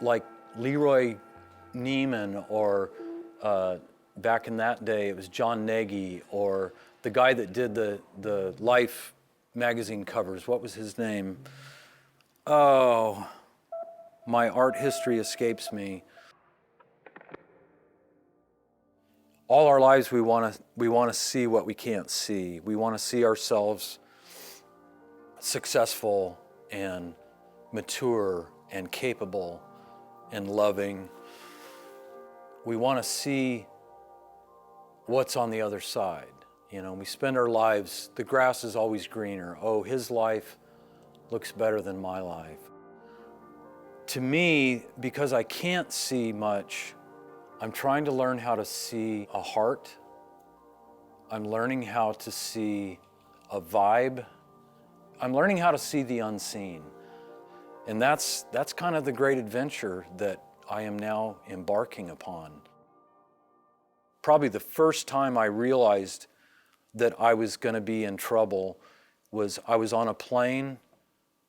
like Leroy Neiman, or back in that day it was John Nagy, or the guy that did the Life magazine covers. What was his name? Oh, my art history escapes me. All our lives we want to see what we can't see. We want to see ourselves successful and mature and capable and loving. We want to see what's on the other side. You know, we spend our lives, the grass is always greener. Oh, his life looks better than my life. To me, because I can't see much, I'm trying to learn how to see a heart. I'm learning how to see a vibe. I'm learning how to see the unseen. And that's kind of the great adventure that I am now embarking upon. Probably the first time I realized that I was going to be in trouble was I was on a plane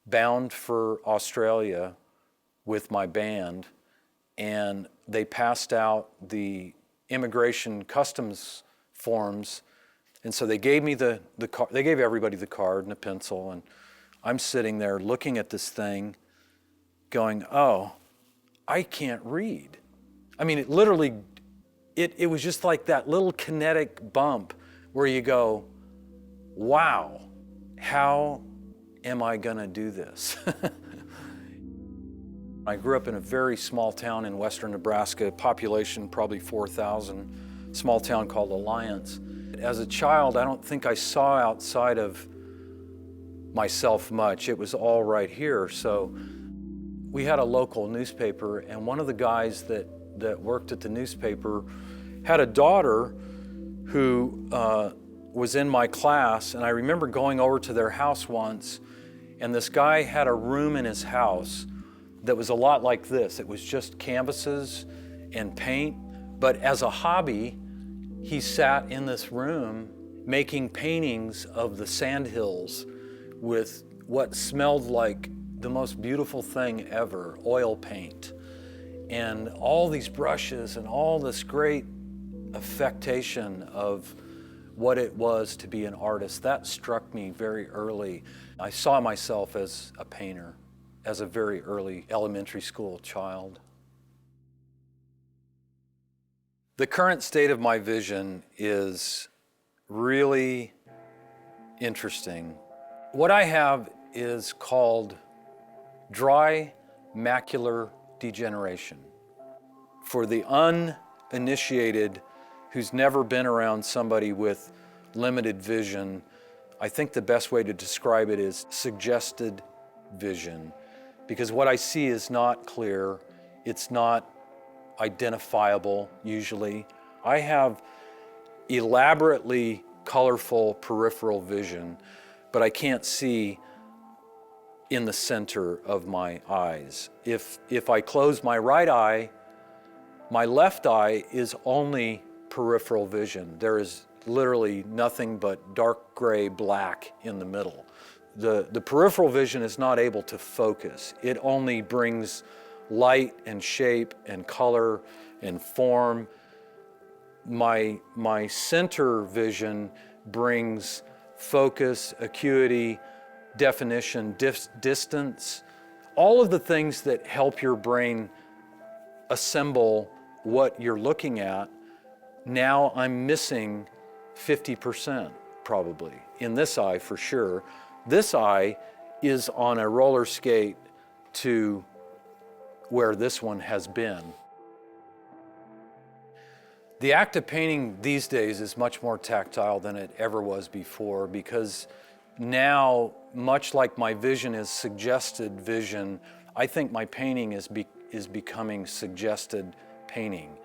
bound for Australia with my band, and they passed out the immigration customs forms, and so they gave me the card. They gave everybody the card and a pencil, and I'm sitting there looking at this thing going, oh, I can't read. I mean, it literally, it was just like that little kinetic bump where you go, wow, how am I gonna do this? I grew up in a very small town in western Nebraska, population probably 4,000, small town called Alliance. As a child, I don't think I saw outside of myself much. It was all right here. So we had a local newspaper, and one of the guys that worked at the newspaper had a daughter who was in my class, and I remember going over to their house once, and this guy had a room in his house that was a lot like this. It was just canvases and paint, but as a hobby, he sat in this room making paintings of the sandhills with what smelled like the most beautiful thing ever, oil paint, and all these brushes and all this great affectation of what it was to be an artist. That struck me very early. I saw myself as a painter, as a very early elementary school child. The current state of my vision is really interesting. What I have is called dry macular degeneration. For the uninitiated who's never been around somebody with limited vision, I think the best way to describe it is suggested vision. Because what I see is not clear, it's not identifiable usually. I have elaborately colorful peripheral vision, but I can't see in the center of my eyes. If I close my right eye, my left eye is only peripheral vision. There is literally nothing but dark gray, black in the middle. The peripheral vision is not able to focus. It only brings light and shape and color and form. My center vision brings focus, acuity, definition, distance, all of the things that help your brain assemble what you're looking at. Now I'm missing 50% probably, in this eye for sure. This eye is on a roller skate to where this one has been. The act of painting these days is much more tactile than it ever was before, because now, much like my vision is suggested vision, I think my painting is becoming suggested painting.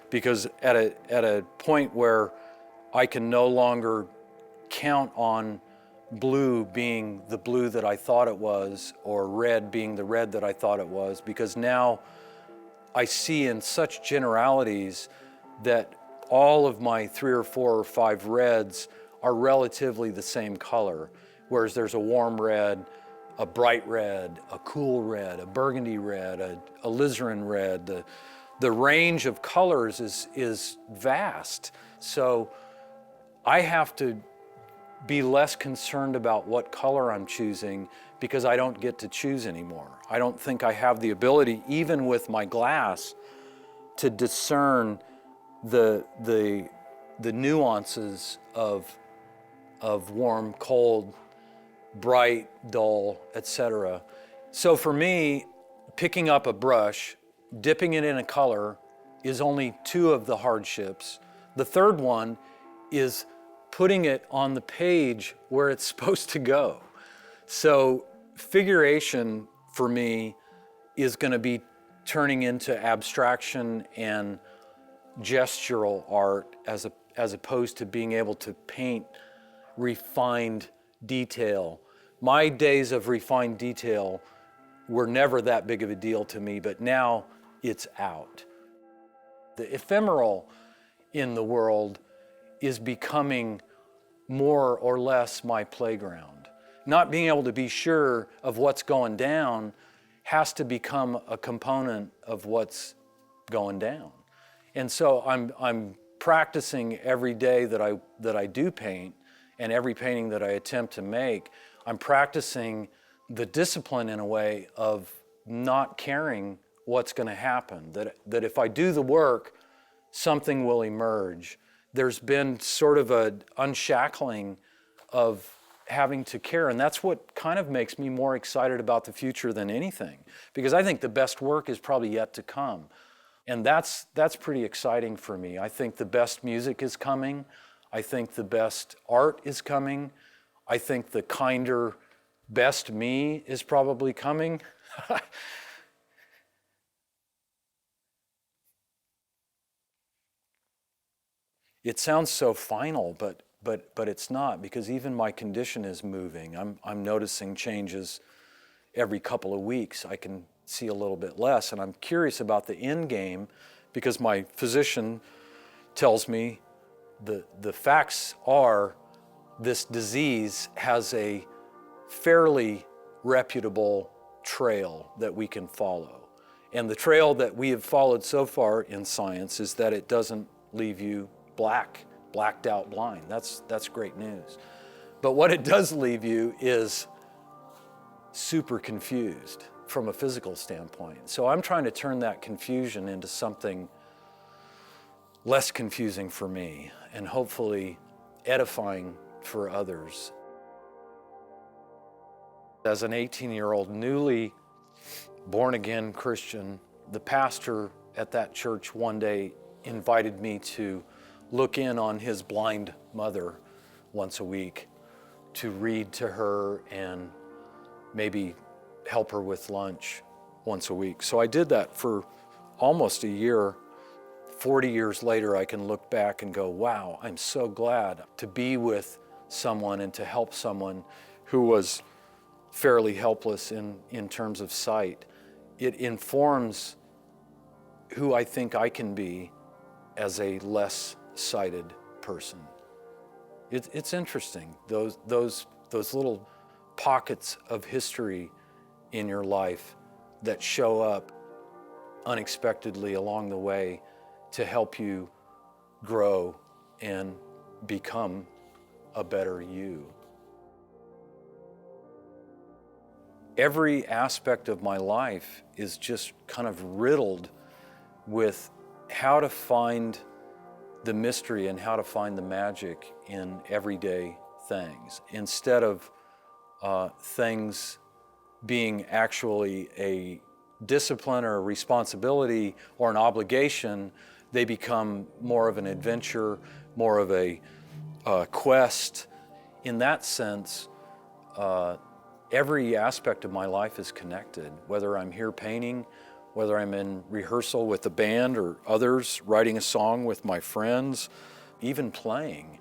Because at a point where I can no longer count on blue being the blue that I thought it was, or red being the red that I thought it was, because now I see in such generalities that all of my 3 or 4 or 5 reds are relatively the same color, whereas there's a warm red, a bright red, a cool red, a burgundy red, a alizarin red. The range of colors is vast. So I have to be less concerned about what color I'm choosing because I don't get to choose anymore. I don't think I have the ability, even with my glass, to discern the nuances of warm, cold, bright, dull, etc. So for me, picking up a brush, dipping it in a color is only two of the hardships. The third one is putting it on the page where it's supposed to go. So figuration for me is going to be turning into abstraction and gestural art as opposed to being able to paint refined detail. My days of refined detail were never that big of a deal to me, but now it's out. The ephemeral in the world is becoming more or less my playground. Not being able to be sure of what's going down has to become a component of what's going down. And so I'm practicing every day that I do paint, and every painting that I attempt to make, I'm practicing the discipline in a way of not caring what's going to happen. That if I do the work, something will emerge. There's been sort of an unshackling of having to care, and that's what kind of makes me more excited about the future than anything, because I think the best work is probably yet to come. And that's pretty exciting for me. I think the best music is coming. I think the best art is coming. I think the kinder, best me is probably coming. It sounds so final, but it's not, because even my condition is moving. I'm noticing changes every couple of weeks. I can see a little bit less, and I'm curious about the end game, because my physician tells me the facts are this disease has a fairly reputable trail that we can follow. And the trail that we have followed so far in science is that it doesn't leave you blacked out blind. That's great news. But what it does leave you is super confused from a physical standpoint. So I'm trying to turn that confusion into something less confusing for me and hopefully edifying for others. As an 18-year-old newly born-again Christian, the pastor at that church one day invited me to look in on his blind mother once a week, to read to her and maybe help her with lunch once a week. So I did that for almost a year. 40 years later, I can look back and go, wow, I'm so glad to be with someone and to help someone who was fairly helpless in terms of sight. It informs who I think I can be as a less sighted person. It's interesting, those little pockets of history in your life that show up unexpectedly along the way to help you grow and become a better you. Every aspect of my life is just kind of riddled with how to find the mystery and how to find the magic in everyday things. Instead of things being actually a discipline or a responsibility or an obligation, they become more of an adventure, more of a quest. In that sense, every aspect of my life is connected, whether I'm here painting, whether I'm in rehearsal with the band or others, writing a song with my friends, even playing.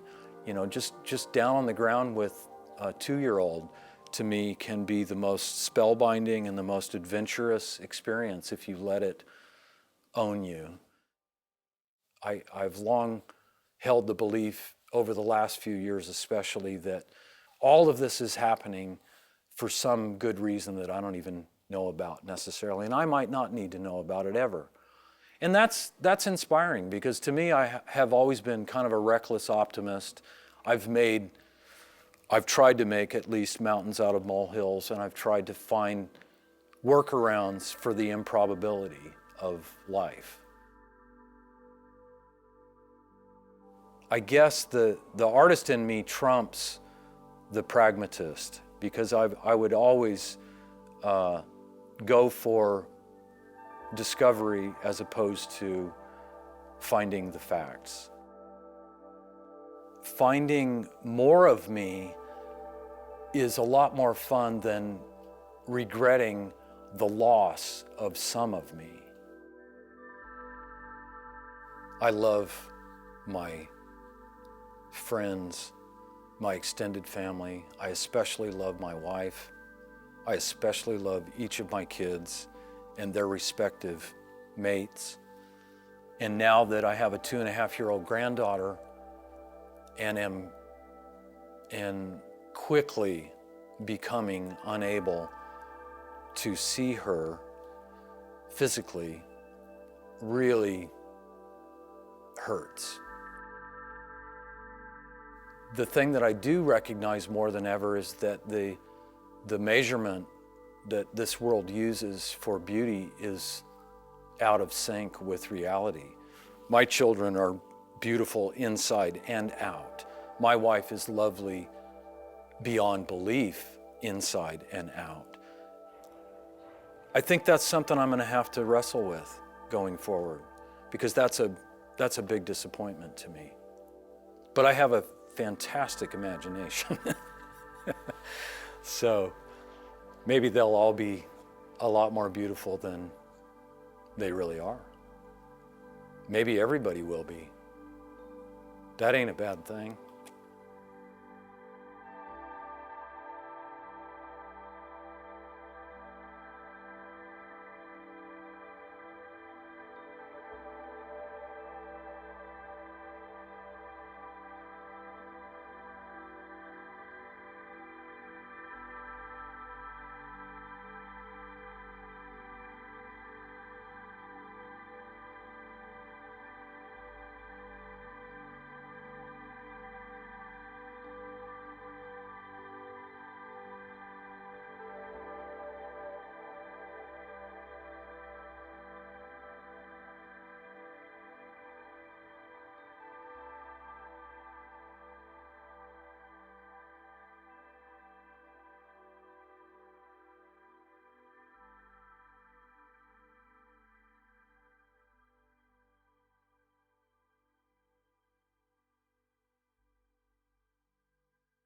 Just down on the ground with a 2-year-old, to me, can be the most spellbinding and the most adventurous experience if you let it own you. I've long held the belief, over the last few years especially, that all of this is happening for some good reason that I don't even know about necessarily, and I might not need to know about it ever. And that's inspiring, because to me, I have always been kind of a reckless optimist. I've tried to make at least mountains out of molehills, and I've tried to find workarounds for the improbability of life. I guess the artist in me trumps the pragmatist, because I would always go for discovery as opposed to finding the facts. Finding more of me is a lot more fun than regretting the loss of some of me. I love my friends, my extended family. I especially love my wife. I especially love each of my kids and their respective mates. And now that I have a 2.5-year-old granddaughter and am quickly becoming unable to see her physically, really hurts. The thing that I do recognize more than ever is that the measurement that this world uses for beauty is out of sync with reality. My children are beautiful inside and out. My wife is lovely beyond belief inside and out. I think that's something I'm going to have to wrestle with going forward, because that's a big disappointment to me. But I have a fantastic imagination. So maybe they'll all be a lot more beautiful than they really are. Maybe everybody will be. That ain't a bad thing.